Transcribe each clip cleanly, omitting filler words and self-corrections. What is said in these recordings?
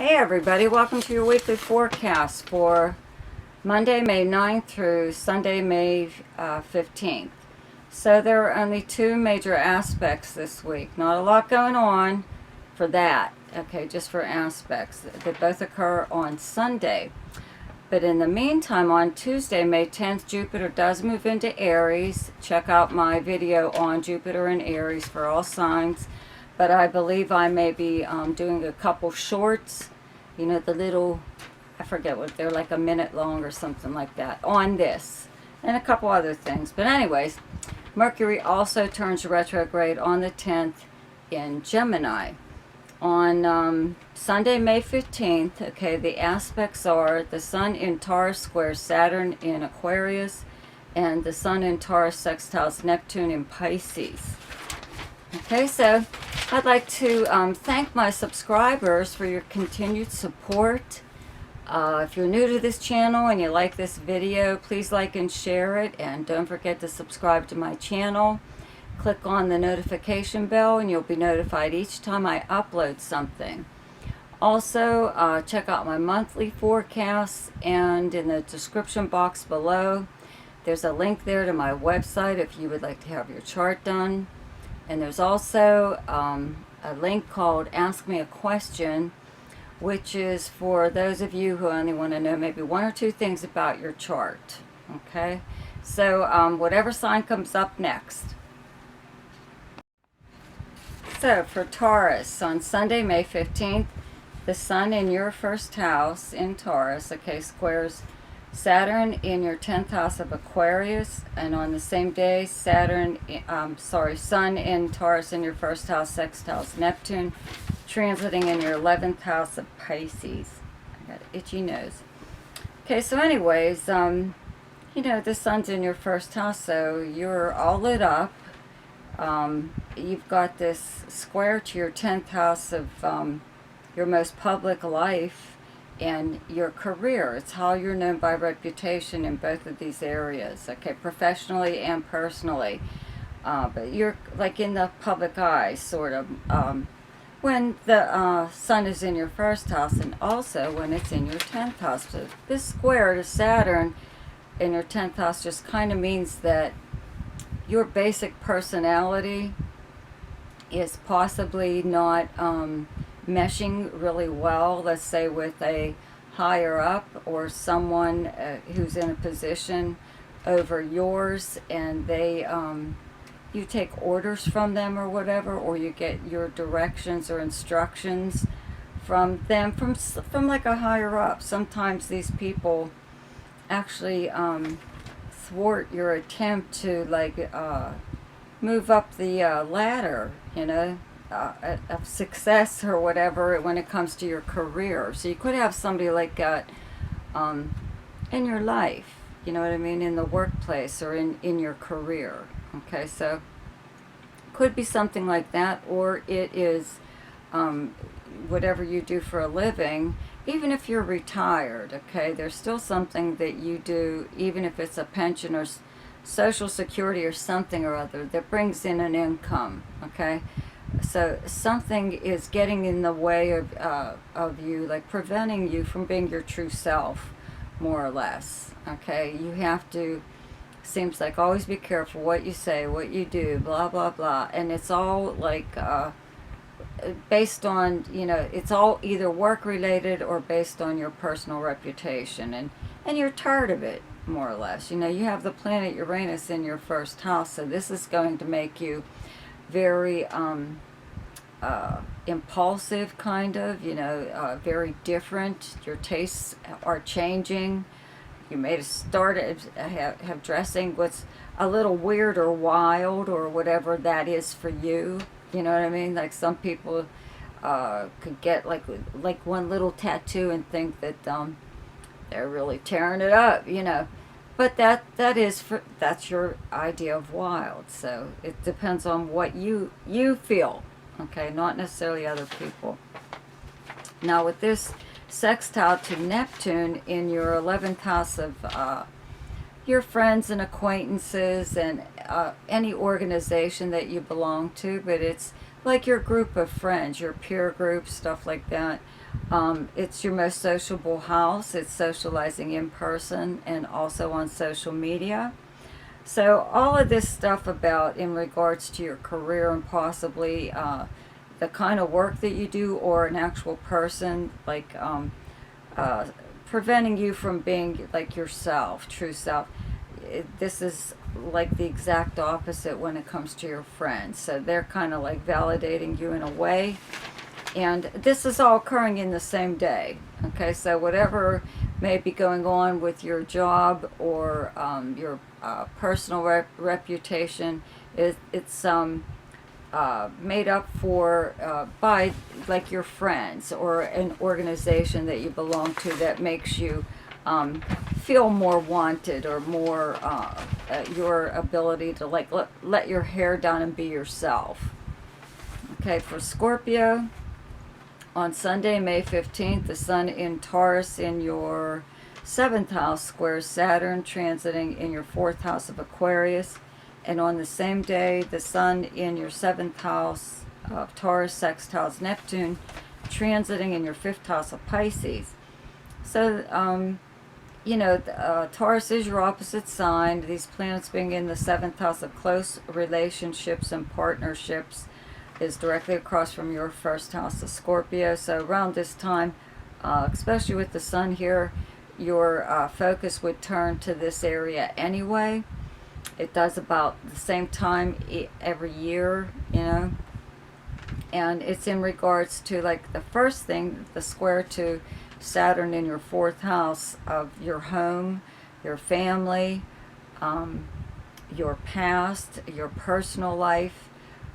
Hey everybody, welcome to your weekly forecast for Monday, May 9th through Sunday, May 15th. So there are only two major aspects this week. Not a lot going on for that, okay, just for aspects. They both occur on Sunday. But in the meantime, on Tuesday, May 10th, Jupiter does move into Aries. Check out my video on Jupiter and Aries for all signs. But I believe I may be doing a couple shorts, you know, the little, I forget what, they're like a minute long or something like that, on this. And a couple other things. But anyways, Mercury also turns retrograde on the 10th in Gemini. On Sunday, May 15th, okay, the aspects are the Sun in Taurus squares Saturn in Aquarius, and the Sun in Taurus sextiles Neptune in Pisces. Okay, so I'd like to thank my subscribers for your continued support. If you're new to this channel and you like this video, please like and share it, and don't forget to subscribe to my channel. Click on the notification bell and you'll be notified each time I upload something. Also, check out my monthly forecasts, and in the description box below, there's a link there to my website if you would like to have your chart done. And there's also a link called Ask Me a Question, which is for those of you who only want to know maybe one or two things about your chart. Okay, so whatever sign comes up next. So for Taurus, on Sunday, May 15th, the Sun in your first house in Taurus, okay, squares Saturn in your 10th house of Aquarius, and on the same day, Sun in Taurus in your first house sextiles Neptune, transiting in your 11th house of Pisces. I got an itchy nose. Okay, so anyways, you know, the Sun's in your first house, so you're all lit up. You've got this square to your 10th house of your most public life and your career. It's how you're known by reputation in both of these areas, okay, professionally and personally. But you're like in the public eye, sort of, when the Sun is in your first house, and also when it's in your 10th house. So this square to Saturn in your 10th house just kind of means that your basic personality is possibly not meshing really well, let's say with a higher up or someone who's in a position over yours, and they you take orders from them or whatever, or you get your directions or instructions from them from like a higher up. Sometimes these people actually thwart your attempt to like move up the ladder, you know, of success or whatever when it comes to your career. So you could have somebody like that in your life, you know what I mean, in the workplace or in your career. Okay, so could be something like that, or it is whatever you do for a living. Even if you're retired, okay, there's still something that you do, even if it's a pension or Social Security or something or other that brings in an income, okay? So something is getting in the way of you, like preventing you from being your true self, more or less, okay? You have to, seems like, always be careful what you say, what you do, blah, blah, blah. And it's all like based on, you know, it's all either work related or based on your personal reputation, and you're tired of it, more or less. You know, you have the planet Uranus in your first house, so this is going to make you very impulsive, kind of, you know, very different. Your tastes are changing. You may have started have dressing what's a little weird or wild or whatever that is for you. You know what I mean? Like some people could get like one little tattoo and think that they're really tearing it up, you know. But that's your idea of wild. So it depends on what you feel, okay, not necessarily other people. Now with this sextile to Neptune in your 11th house of your friends and acquaintances and any organization that you belong to, but it's like your group of friends, your peer group, stuff like that. It's your most sociable house. It's socializing in person and also on social media. So all of this stuff about in regards to your career and possibly the kind of work that you do, or an actual person, like uh, preventing you from being like yourself, true self. This is like the exact opposite when it comes to your friends. So they're kind of like validating you in a way. And this is all occurring in the same day. Okay, so whatever may be going on with your job or your personal reputation, it's made up for by like your friends or an organization that you belong to that makes you feel more wanted, or more your ability to like let your hair down and be yourself. Okay, for Scorpio, on Sunday, May 15th, the Sun in Taurus in your 7th house squares Saturn, transiting in your 4th house of Aquarius. And on the same day, the Sun in your 7th house of Taurus sextiles Neptune, transiting in your 5th house of Pisces. So, Taurus is your opposite sign. These planets being in the 7th house of close relationships and partnerships is directly across from your 1st house of Scorpio. So around this time, especially with the Sun here, your focus would turn to this area anyway. It does about the same time every year, and it's in regards to like the first thing, the square to Saturn in your 4th house of your home, your family, your past, your personal life,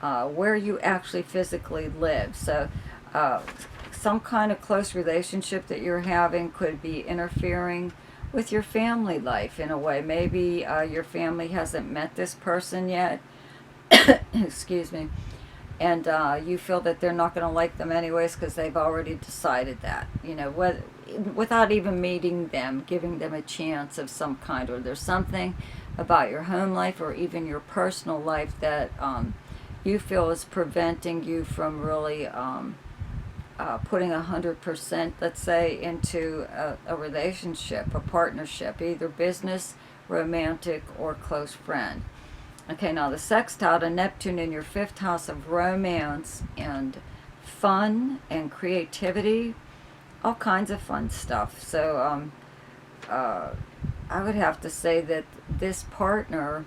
where you actually physically live. So some kind of close relationship that you're having could be interfering with your family life in a way. Maybe your family hasn't met this person yet. Excuse me. And you feel that they're not going to like them anyways because they've already decided that, without even meeting them, giving them a chance of some kind. Or there's something about your home life or even your personal life that you feel is preventing you from really putting 100%, let's say, into a relationship, a partnership, either business, romantic, or close friend. Okay, now the sextile to Neptune in your 5th house of romance and fun and creativity, all kinds of fun stuff. So I would have to say that this partner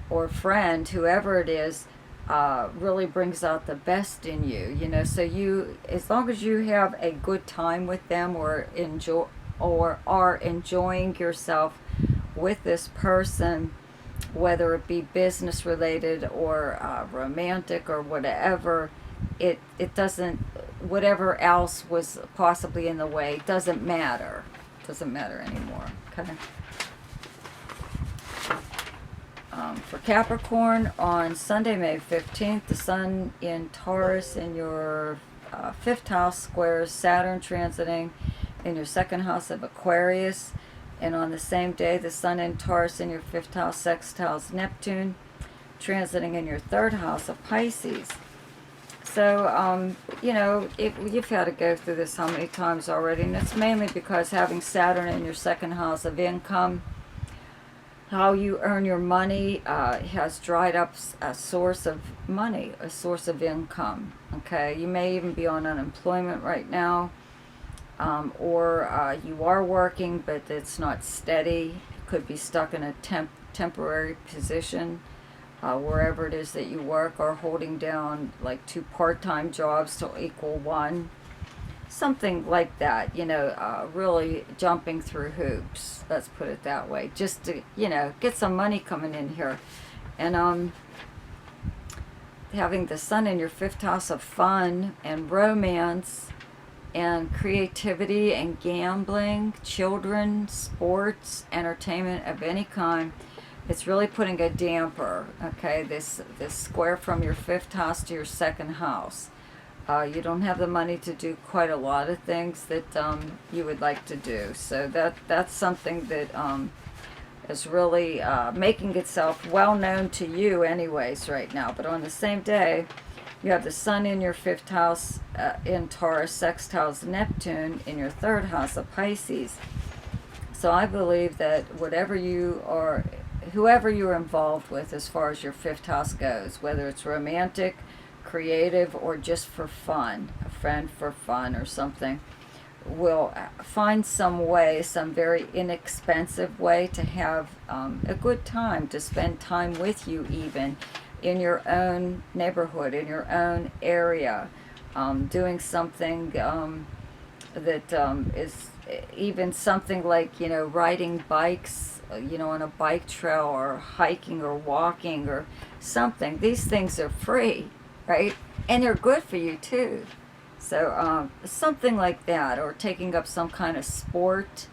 or friend, whoever it is, really brings out the best in you, so you, as long as you have a good time with them, or are enjoying yourself with this person, whether it be business related or romantic or whatever, it doesn't, whatever else was possibly in the way doesn't matter anymore. Okay. For Capricorn, on Sunday, May 15th, the Sun in Taurus in your 5th house squares Saturn, transiting in your 2nd house of Aquarius. And on the same day, the Sun in Taurus in your 5th house sextiles Neptune, transiting in your 3rd house of Pisces. So, you've had to go through this how many times already, and it's mainly because having Saturn in your 2nd house of income, how you earn your money, has dried up a source of money, a source of income. Okay, you may even be on unemployment right now, or you are working, but it's not steady. It could be stuck in a temporary position, wherever it is that you work, or holding down like 2 part-time jobs to equal 1. Something like that, really jumping through hoops, let's put it that way, just to, get some money coming in here. And having the Sun in your 5th house of fun and romance and creativity and gambling, children, sports, entertainment of any kind, it's really putting a damper, okay, this square from your 5th house to your 2nd house. You don't have the money to do quite a lot of things that you would like to do. So that's something that is really making itself well known to you anyways right now. But on the same day, You have the sun in your 5th house in Taurus, sextiles Neptune in your 3rd house of Pisces. So I believe that whatever you are, whoever you're involved with as far as your 5th house goes, whether it's romantic, creative, or just for fun, a friend for fun or something, will find some way, some very inexpensive way to have a good time, to spend time with you, even in your own neighborhood, in your own area, doing something that is even something like, you know, riding bikes, you know, on a bike trail, or hiking or walking or something. These things are free, right? And they're good for you too. So something like that, or taking up some kind of sport,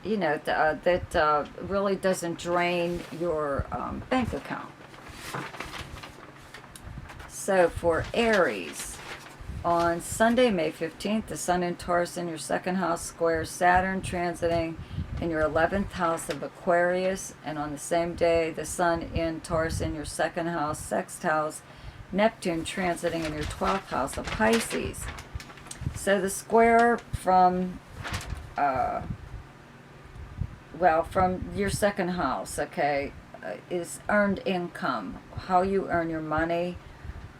you know, that really doesn't drain your bank account. So for Aries, on Sunday, May 15th, the sun in Taurus in your 2nd house squares Saturn transiting in your 11th house of Aquarius, and on the same day, the sun in Taurus in your 2nd house sextiles Neptune transiting in your 12th house of Pisces. So the square from, from your 2nd house, okay, is earned income, how you earn your money,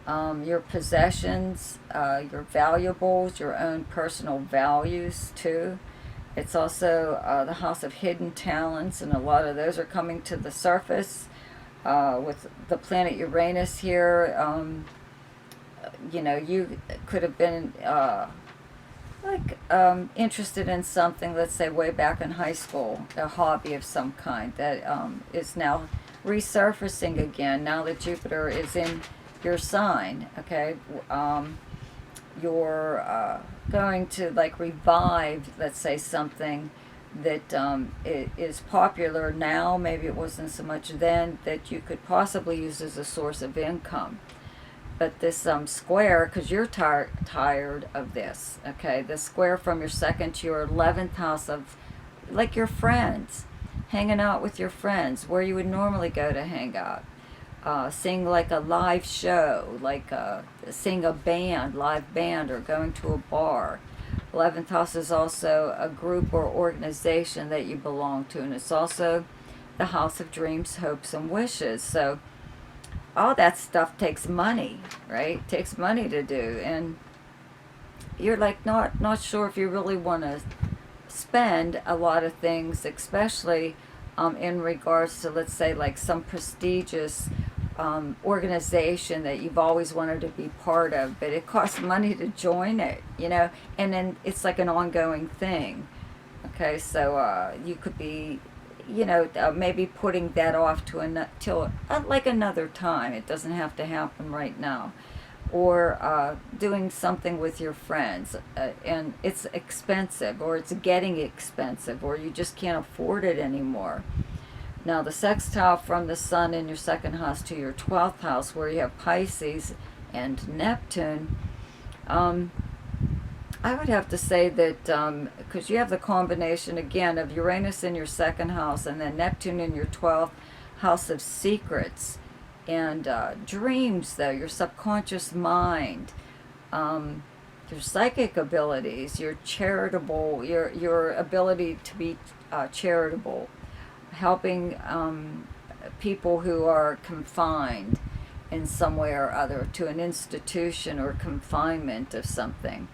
your possessions, your valuables, your own personal values too. It's also the house of hidden talents, and a lot of those are coming to the surface. With the planet Uranus here, you know, you could have been interested in something, let's say way back in high school, a hobby of some kind that is now resurfacing again now that Jupiter is in your sign, okay? You're going to like revive, let's say, something that is popular now, maybe it wasn't so much then, that you could possibly use as a source of income. But this square, because you're tired of this, okay, the square from your 2nd to your 11th house of, like, your friends, hanging out with your friends, where you would normally go to hang out, seeing like a live show, like seeing a band, live band, or going to a bar. 11th house is also a group or organization that you belong to, and it's also the house of dreams, hopes, and wishes. So all that stuff takes money, right? It takes money to do, and you're like not sure if you really want to spend a lot of things, especially in regards to, let's say, like some prestigious organization that you've always wanted to be part of, but it costs money to join it, you know, and then it's like an ongoing thing. Okay, so you could be, you know, maybe putting that off to till like another time. It doesn't have to happen right now. Or doing something with your friends, and it's expensive, or it's getting expensive, or you just can't afford it anymore. Now the sextile from the sun in your 2nd house to your 12th house, where you have Pisces and Neptune, I would have to say that because you have the combination again of Uranus in your 2nd house and then Neptune in your 12th house of secrets and dreams, though, your subconscious mind, your psychic abilities, your charitable, your ability to be charitable, helping people who are confined in some way or other to an institution or confinement of something.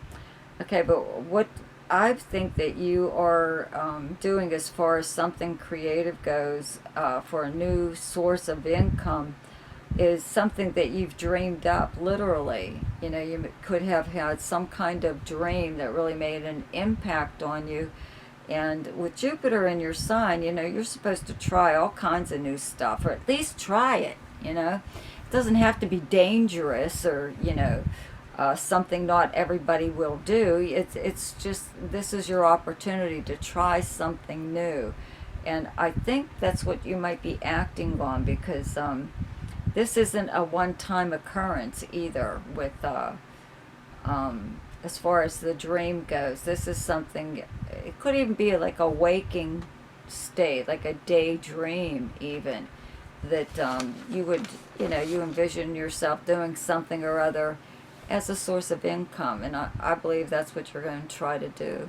Okay, but what I think that you are doing as far as something creative goes, for a new source of income, is something that you've dreamed up, literally. You know, you could have had some kind of dream that really made an impact on you. And with Jupiter in your sign, you know, you're supposed to try all kinds of new stuff, or at least try it, you know. It doesn't have to be dangerous or, you know, something not everybody will do. It's just, this is your opportunity to try something new. And I think that's what you might be acting on, because this isn't a one-time occurrence either with as far as the dream goes. This is something, it could even be like a waking state, like a daydream even, that you would, you envision yourself doing something or other as a source of income, and I believe that's what you're going to try to do.